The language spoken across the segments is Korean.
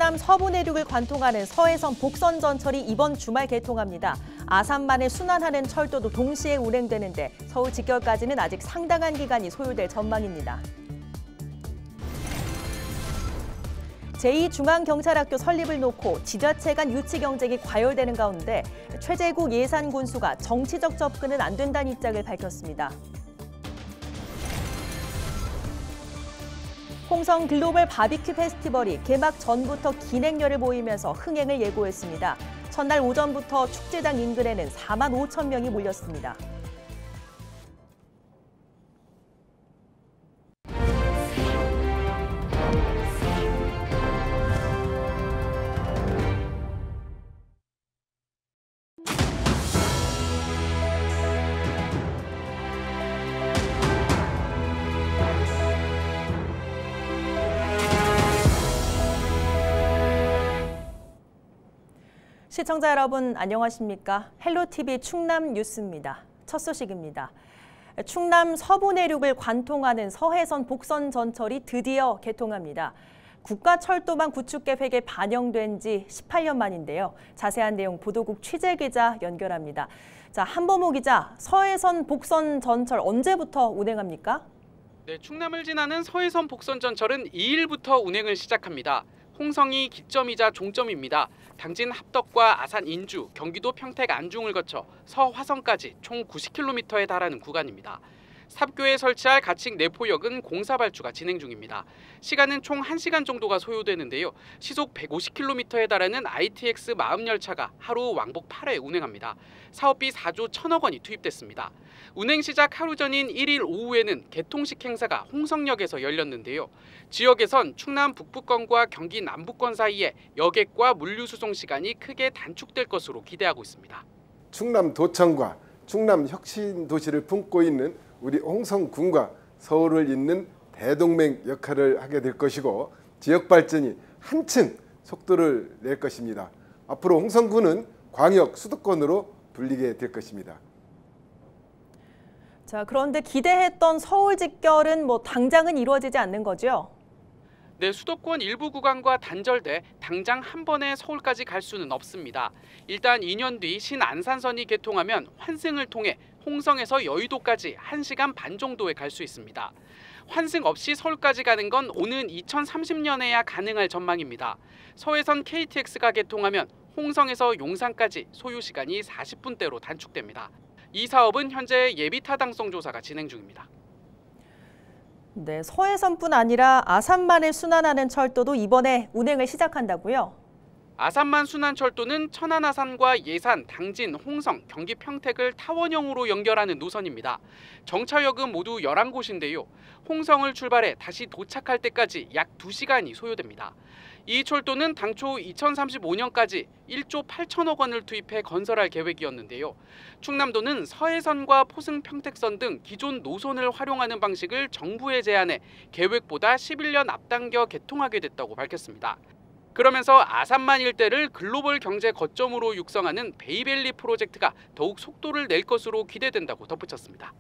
충남 서부 내륙을 관통하는 서해선 복선 전철이 이번 주말 개통합니다. 아산만을 순환하는 철도도 동시에 운행되는데 서울 직결까지는 아직 상당한 기간이 소요될 전망입니다. 제2중앙경찰학교 설립을 놓고 지자체 간 유치 경쟁이 과열되는 가운데 최재국 예산군수가 정치적 접근은 안 된다는 입장을 밝혔습니다. 홍성 글로벌 바비큐 페스티벌이 개막 전부터 기행열을 보이면서 흥행을 예고했습니다. 첫날 오전부터 축제장 인근에는 4만 5천 명이 몰렸습니다. 시청자 여러분 안녕하십니까? 헬로티비 충남 뉴스입니다. 첫 소식입니다. 충남 서부 내륙을 관통하는 서해선 복선 전철이 드디어 개통합니다. 국가철도망 구축 계획에 반영된 지 18년 만인데요. 자세한 내용 보도국 취재 기자 연결합니다. 자, 한보모 기자, 서해선 복선 전철 언제부터 운행합니까? 네, 충남을 지나는 서해선 복선 전철은 2일부터 운행을 시작합니다. 홍성이 기점이자 종점입니다. 당진 합덕과 아산 인주, 경기도 평택 안중을 거쳐 서화성까지 총 90km에 달하는 구간입니다. 삽교에 설치할 가칭 내포역은 공사 발주가 진행 중입니다. 시간은 총 1시간 정도가 소요되는데요. 시속 150km에 달하는 ITX 마음열차가 하루 왕복 8회 운행합니다. 사업비 4조 1천억 원이 투입됐습니다. 운행 시작 하루 전인 1일 오후에는 개통식 행사가 홍성역에서 열렸는데요. 지역에선 충남 북부권과 경기 남부권 사이에 여객과 물류 수송 시간이 크게 단축될 것으로 기대하고 있습니다. 충남 도청과 충남 혁신 도시를 품고 있는 우리 홍성군과 서울을 잇는 대동맹 역할을 하게 될 것이고 지역 발전이 한층 속도를 낼 것입니다. 앞으로 홍성군은 광역 수도권으로 불리게 될 것입니다. 자, 그런데 기대했던 서울 직결은 당장은 이루어지지 않는 거죠? 네, 수도권 일부 구간과 단절돼 당장 한 번에 서울까지 갈 수는 없습니다. 일단 2년 뒤 신안산선이 개통하면 환승을 통해 홍성에서 여의도까지 1시간 반 정도에 갈 수 있습니다. 환승 없이 서울까지 가는 건 오는 2030년에야 가능할 전망입니다. 서해선 KTX가 개통하면 홍성에서 용산까지 소요 시간이 40분대로 단축됩니다. 이 사업은 현재 예비 타당성 조사가 진행 중입니다. 네, 서해선뿐 아니라 아산만을 순환하는 철도도 이번에 운행을 시작한다고요? 아산만 순환철도는 천안 아산과 예산, 당진, 홍성, 경기 평택을 타원형으로 연결하는 노선입니다. 정차역은 모두 11곳인데요. 홍성을 출발해 다시 도착할 때까지 약 2시간이 소요됩니다. 이 철도는 당초 2035년까지 1조 8천억 원을 투입해 건설할 계획이었는데요. 충남도는 서해선과 포승 평택선 등 기존 노선을 활용하는 방식을 정부에 제안해 계획보다 11년 앞당겨 개통하게 됐다고 밝혔습니다. 그러면서 아산만 일대를 글로벌 경제 거점으로 육성하는 베이밸리 프로젝트가 더욱 속도를 낼 것으로 기대된다고 덧붙였습니다.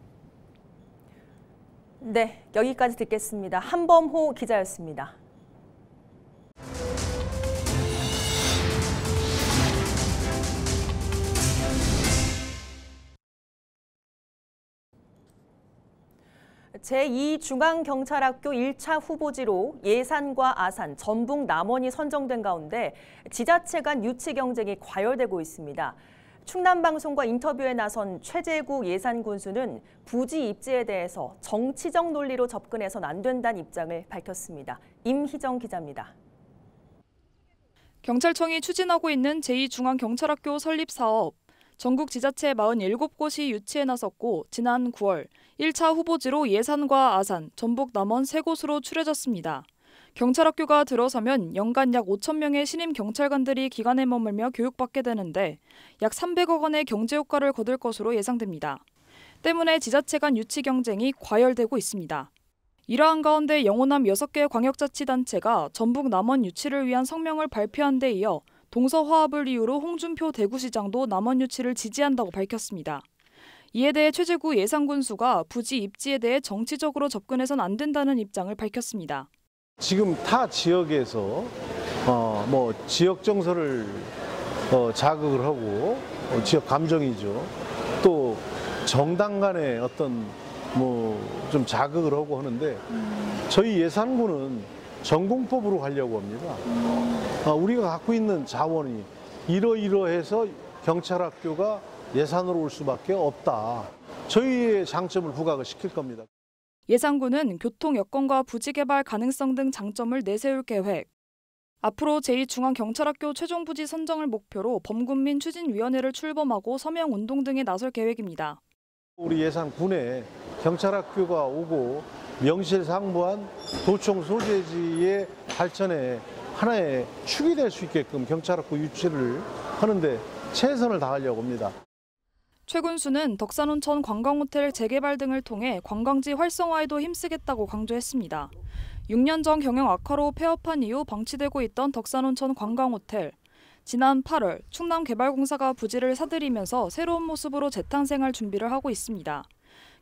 네, 여기까지 듣겠습니다. 한범호 기자였습니다. 제2중앙경찰학교 1차 후보지로 예산과 아산, 전북, 남원이 선정된 가운데 지자체 간 유치 경쟁이 과열되고 있습니다. 충남방송과 인터뷰에 나선 최재국 예산군수는 부지 입지에 대해서 정치적 논리로 접근해서는 안 된다는 입장을 밝혔습니다. 임희정 기자입니다. 경찰청이 추진하고 있는 제2중앙경찰학교 설립 사업. 전국 지자체 47곳이 유치에 나섰고 지난 9월 1차 후보지로 예산과 아산, 전북, 남원 3곳으로 추려졌습니다. 경찰학교가 들어서면 연간 약 5천 명의 신임 경찰관들이 기관에 머물며 교육받게 되는데 약 300억 원의 경제 효과를 거둘 것으로 예상됩니다. 때문에 지자체 간 유치 경쟁이 과열되고 있습니다. 이러한 가운데 영호남 6개 광역자치단체가 전북, 남원 유치를 위한 성명을 발표한 데 이어 동서화합을 이유로 홍준표 대구시장도 남원 유치를 지지한다고 밝혔습니다. 이에 대해 최재구 예산군수가 부지 입지에 대해 정치적으로 접근해서는 안 된다는 입장을 밝혔습니다. 지금 타 지역에서 뭐 지역 정서를 자극을 하고 지역 감정이죠. 또 정당 간의 어떤 뭐 좀 자극을 하고 하는데 저희 예산군은 전공법으로 가려고 합니다. 우리가 갖고 있는 자원이 이러이러해서 경찰학교가 예산으로 올 수밖에 없다. 저희의 장점을 부각을 시킬 겁니다. 예산군은 교통 여건과 부지 개발 가능성 등 장점을 내세울 계획. 앞으로 제2중앙경찰학교 최종 부지 선정을 목표로 범군민 추진위원회를 출범하고 서명 운동 등에 나설 계획입니다. 우리 예산군에 경찰학교가 오고 명실상부한 도청 소재지의 발전에 하나의 축이 될 수 있게끔 경찰학교 유치를 하는데 최선을 다하려고 합니다. 최 군수는 덕산온천 관광호텔 재개발 등을 통해 관광지 활성화에도 힘쓰겠다고 강조했습니다. 6년 전 경영 악화로 폐업한 이후 방치되고 있던 덕산온천 관광호텔. 지난 8월 충남개발공사가 부지를 사들이면서 새로운 모습으로 재탄생할 준비를 하고 있습니다.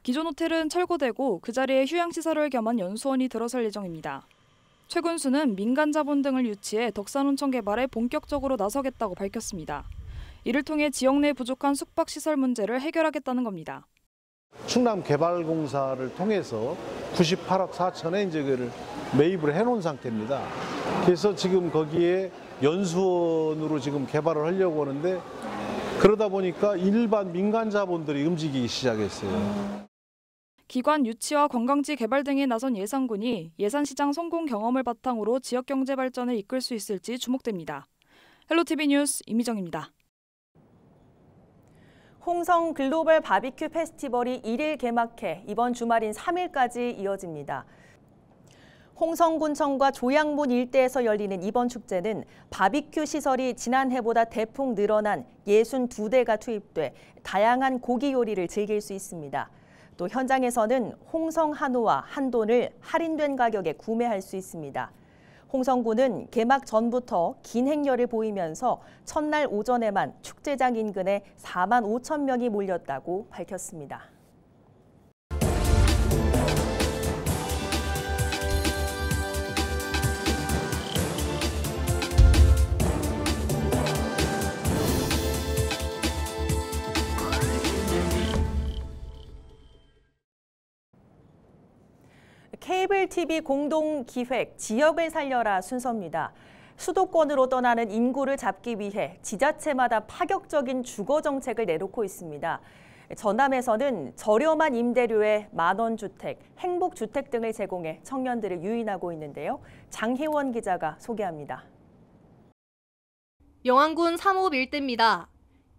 기존 호텔은 철거되고 그 자리에 휴양시설을 겸한 연수원이 들어설 예정입니다. 최 군수는 민간 자본 등을 유치해 덕산온천 개발에 본격적으로 나서겠다고 밝혔습니다. 이를 통해 지역 내 부족한 숙박시설 문제를 해결하겠다는 겁니다. 충남개발공사를 통해서 98억 4천에 이제 그를 매입을 해놓은 상태입니다. 그래서 지금 거기에 연수원으로 지금 개발을 하려고 하는데 그러다 보니까 일반 민간 자본들이 움직이기 시작했어요. 기관 유치와 관광지 개발 등에 나선 예산군이 예산시장 성공 경험을 바탕으로 지역 경제 발전을 이끌 수 있을지 주목됩니다. 헬로티비 뉴스 이미정입니다. 홍성 글로벌 바비큐 페스티벌이 1일 개막해 이번 주말인 3일까지 이어집니다. 홍성군청과 조양문 일대에서 열리는 이번 축제는 바비큐 시설이 지난해보다 대폭 늘어난 62대가 투입돼 다양한 고기 요리를 즐길 수 있습니다. 또 현장에서는 홍성 한우와 한돈을 할인된 가격에 구매할 수 있습니다. 홍성군은 개막 전부터 긴 행렬을 보이면서 첫날 오전에만 축제장 인근에 4만 5천 명이 몰렸다고 밝혔습니다. 케이블 TV 공동 기획 지역을 살려라 순서입니다. 수도권으로 떠나는 인구를 잡기 위해 지자체마다 파격적인 주거 정책을 내놓고 있습니다. 전남에서는 저렴한 임대료의 만원주택, 행복주택 등을 제공해 청년들을 유인하고 있는데요. 장혜원 기자가 소개합니다. 영안군 3호 일대입니다.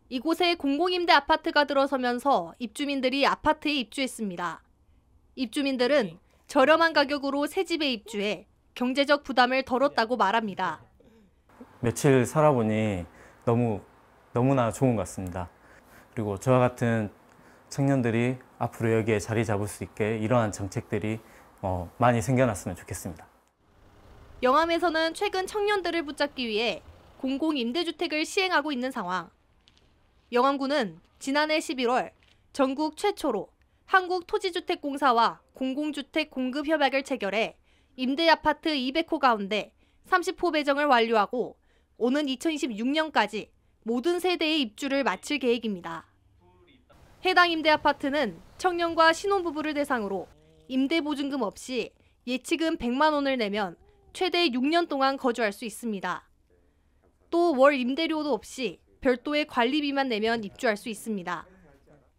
이곳에 공공임대 아파트가 들어서면서 입주민들이 아파트에 입주했습니다. 입주민들은 저렴한 가격으로 새 집에 입주해 경제적 부담을 덜었다고 말합니다. 며칠 살아보니 너무나 좋은 것 같습니다. 그리고 저와 같은 청년들이 앞으로 여기에 자리 잡을 수 있게 이러한 정책들이 많이 생겨났으면 좋겠습니다. 영암에서는 최근 청년들을 붙잡기 위해 공공임대주택을 시행하고 있는 상황. 영암군은 지난해 11월 전국 최초로 한국토지주택공사와 공공주택 공급 협약을 체결해 임대아파트 200호 가운데 30호 배정을 완료하고 오는 2026년까지 모든 세대의 입주를 마칠 계획입니다. 해당 임대아파트는 청년과 신혼부부를 대상으로 임대보증금 없이 예치금 100만 원을 내면 최대 6년 동안 거주할 수 있습니다. 또 월 임대료도 없이 별도의 관리비만 내면 입주할 수 있습니다.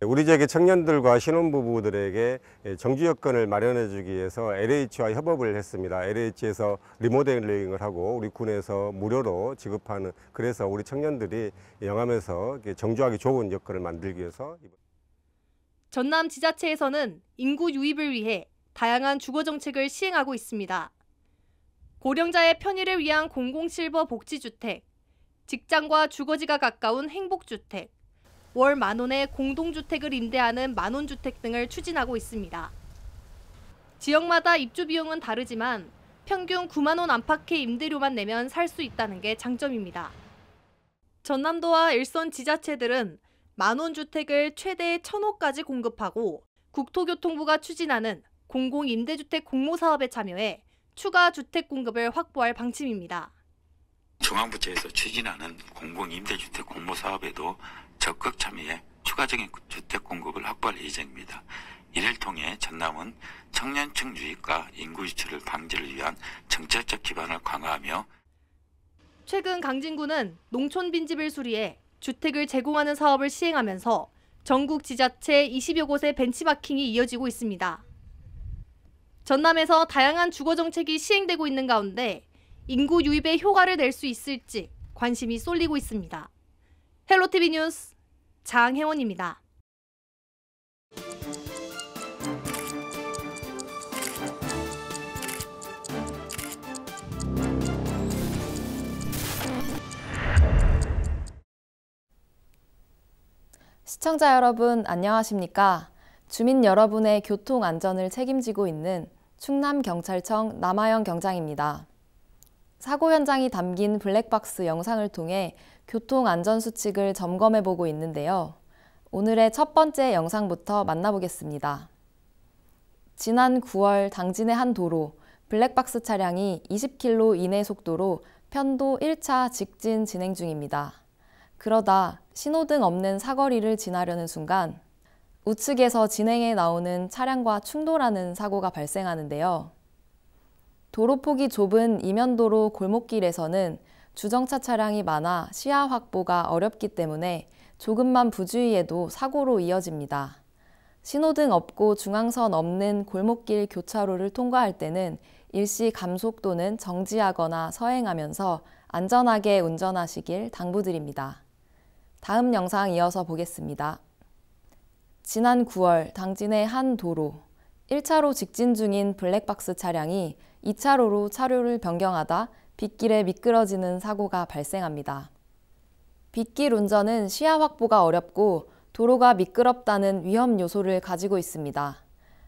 우리 지역의 청년들과 신혼부부들에게 정주 여건을 마련해 주기 위해서 LH와 협업을 했습니다. LH에서 리모델링을 하고 우리 군에서 무료로 지급하는, 그래서 우리 청년들이 영암에서 정주하기 좋은 여건을 만들기 위해서. 전남 지자체에서는 인구 유입을 위해 다양한 주거 정책을 시행하고 있습니다. 고령자의 편의를 위한 공공실버 복지주택, 직장과 주거지가 가까운 행복주택, 월 만원의 공동주택을 임대하는 만원주택 등을 추진하고 있습니다. 지역마다 입주 비용은 다르지만 평균 9만 원 안팎의 임대료만 내면 살 수 있다는 게 장점입니다. 전남도와 일선 지자체들은 만원주택을 최대 1,000호까지 공급하고 국토교통부가 추진하는 공공임대주택 공모사업에 참여해 추가 주택 공급을 확보할 방침입니다. 중앙부처에서 추진하는 공공임대주택 공모사업에도 적극 참여해 추가적인 주택 공급을 확보할 예정입니다. 이를 통해 전남은 청년층 유입과 인구 유출을 방지를 위한 정책적 기반을 강화하며 최근 강진구는 농촌 빈집을 수리해 주택을 제공하는 사업을 시행하면서 전국 지자체 20여 곳의 벤치마킹이 이어지고 있습니다. 전남에서 다양한 주거 정책이 시행되고 있는 가운데 인구 유입에 효과를 낼 수 있을지 관심이 쏠리고 있습니다. 헬로티비 뉴스 장혜원입니다. 시청자 여러분 안녕하십니까? 주민 여러분의 교통 안전을 책임지고 있는 충남경찰청 남아영 경장입니다. 사고 현장이 담긴 블랙박스 영상을 통해 교통 안전 수칙을 점검해보고 있는데요. 오늘의 첫 번째 영상부터 만나보겠습니다. 지난 9월 당진의 한 도로, 블랙박스 차량이 20km 이내 속도로 편도 1차 직진 진행 중입니다. 그러다 신호등 없는 사거리를 지나려는 순간 우측에서 진행해 나오는 차량과 충돌하는 사고가 발생하는데요. 도로폭이 좁은 이면도로 골목길에서는 주정차 차량이 많아 시야 확보가 어렵기 때문에 조금만 부주의해도 사고로 이어집니다. 신호등 없고 중앙선 없는 골목길 교차로를 통과할 때는 일시 감속 또는 정지하거나 서행하면서 안전하게 운전하시길 당부드립니다. 다음 영상 이어서 보겠습니다. 지난 9월 당진의 한 도로, 1차로 직진 중인 블랙박스 차량이 2차로로 차로를 변경하다 빗길에 미끄러지는 사고가 발생합니다. 빗길 운전은 시야 확보가 어렵고 도로가 미끄럽다는 위험 요소를 가지고 있습니다.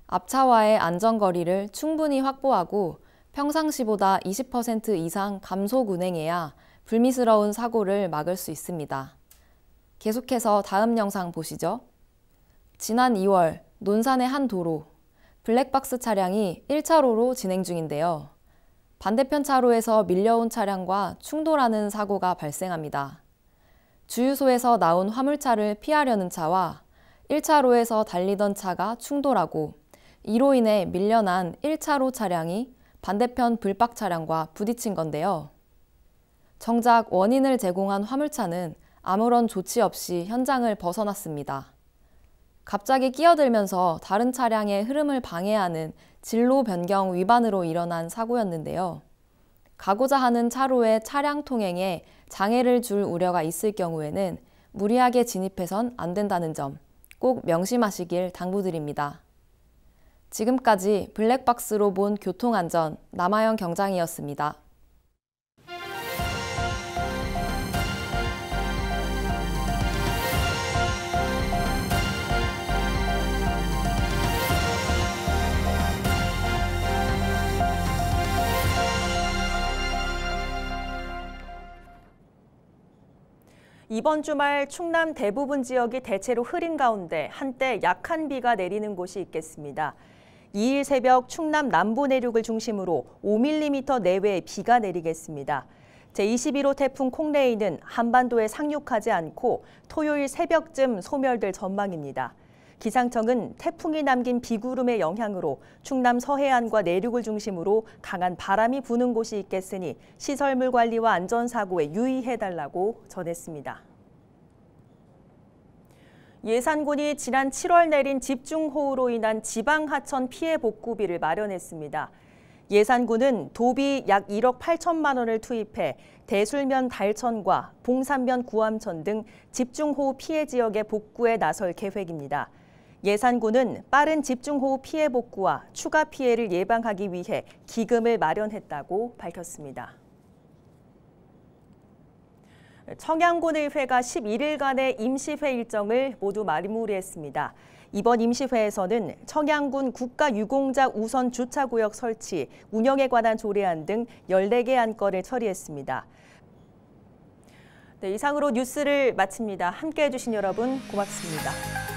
앞차와의 안전거리를 충분히 확보하고 평상시보다 20% 이상 감속 운행해야 불미스러운 사고를 막을 수 있습니다. 계속해서 다음 영상 보시죠. 지난 2월 논산의 한 도로, 블랙박스 차량이 1차로로 진행 중인데요. 반대편 차로에서 밀려온 차량과 충돌하는 사고가 발생합니다. 주유소에서 나온 화물차를 피하려는 차와 1차로에서 달리던 차가 충돌하고 이로 인해 밀려난 1차로 차량이 반대편 불박 차량과 부딪힌 건데요. 정작 원인을 제공한 화물차는 아무런 조치 없이 현장을 벗어났습니다. 갑자기 끼어들면서 다른 차량의 흐름을 방해하는 진로 변경 위반으로 일어난 사고였는데요. 가고자 하는 차로의 차량 통행에 장애를 줄 우려가 있을 경우에는 무리하게 진입해선 안 된다는 점 꼭 명심하시길 당부드립니다. 지금까지 블랙박스로 본 교통안전 남아영 경장이었습니다. 이번 주말 충남 대부분 지역이 대체로 흐린 가운데 한때 약한 비가 내리는 곳이 있겠습니다. 2일 새벽 충남 남부 내륙을 중심으로 5mm 내외의 비가 내리겠습니다. 제21호 태풍 콩레이는 한반도에 상륙하지 않고 토요일 새벽쯤 소멸될 전망입니다. 기상청은 태풍이 남긴 비구름의 영향으로 충남 서해안과 내륙을 중심으로 강한 바람이 부는 곳이 있겠으니 시설물 관리와 안전사고에 유의해달라고 전했습니다. 예산군이 지난 7월 내린 집중호우로 인한 지방하천 피해 복구비를 마련했습니다. 예산군은 도비 약 1억 8천만 원을 투입해 대술면 달천과 봉산면 구암천 등 집중호우 피해 지역의 복구에 나설 계획입니다. 예산군은 빠른 집중호우 피해 복구와 추가 피해를 예방하기 위해 기금을 마련했다고 밝혔습니다. 청양군의회가 11일간의 임시회 일정을 모두 마무리했습니다. 이번 임시회에서는 청양군 국가유공자 우선 주차구역 설치, 운영에 관한 조례안 등 14개 안건을 처리했습니다. 네, 이상으로 뉴스를 마칩니다. 함께해 주신 여러분 고맙습니다.